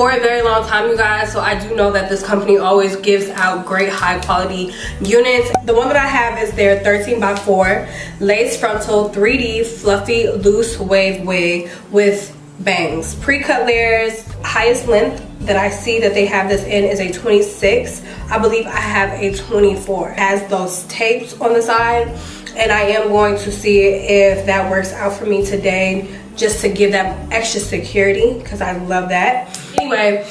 for a very long time, you guys, so I do know that this company always gives out great high quality units. The one that I have is their 13x4 lace frontal 3D fluffy loose wave wig with bangs, pre-cut layers. Highest length that I see that they have this in is a 26. I believe I have a 24. It has those tapes on the side, and I am going to see if that works out for me today, just to give that extra security, because I love that. Anyway,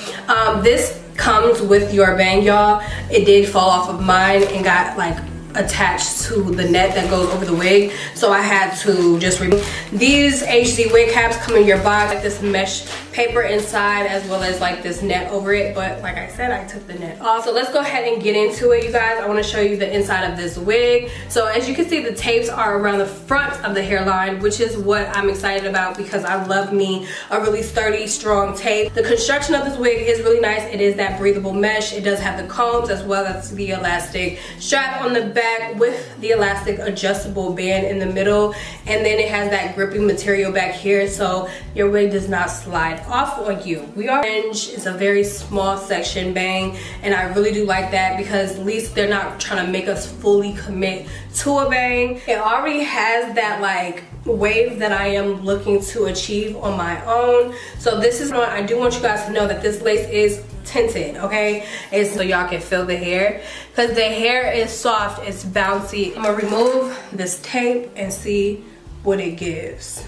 this comes with your bang, y'all. It did fall off of mine and got like attached to the net that goes over the wig, so I had to just remove. These HD wig caps come in your box, like this mesh paper inside, as well as like this net over it, but like I said, I took the net off. So let's go ahead and get into it, you guys. I want to show you the inside of this wig. So as you can see, the tapes are around the front of the hairline, which is what I'm excited about, because I love me a really sturdy, strong tape. The construction of this wig is really nice. It is that breathable mesh. It does have the combs as well as the elastic strap on the back with the elastic adjustable band in the middle, and then it has that gripping material back here, so your wig does not slide off on you. We are orange. It's a very small section bang, and I really do like that, because at least they're not trying to make us fully commit to a bang. It already has that like wave that I am looking to achieve on my own. So this is one I do want you guys to know, that this lace is tinted, okay? It's so y'all can feel the hair, because the hair is soft, it's bouncy. I'm gonna remove this tape and see what it gives.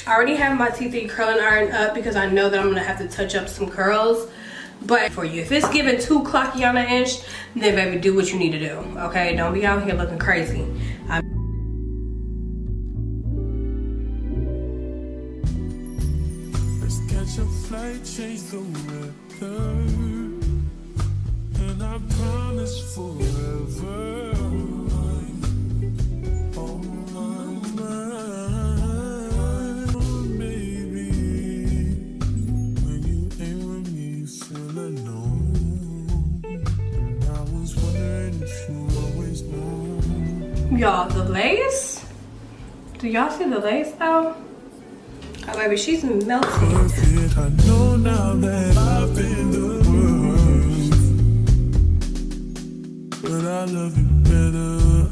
I already have my T3 curling iron up, because I know that I'm gonna have to touch up some curls. But for you, if it's giving too clocky on the inch, then baby, do what you need to do, okay? Don't be out here looking crazy. Catch a flight, change the weather, and I promise forever. Oh my baby, when you ain't with me, you feel alone. And I was wondering if you always know. Y'all, the lace? Do y'all see the lace though? Oh baby, she's melting. I know now that I've been the worst, but I love you better.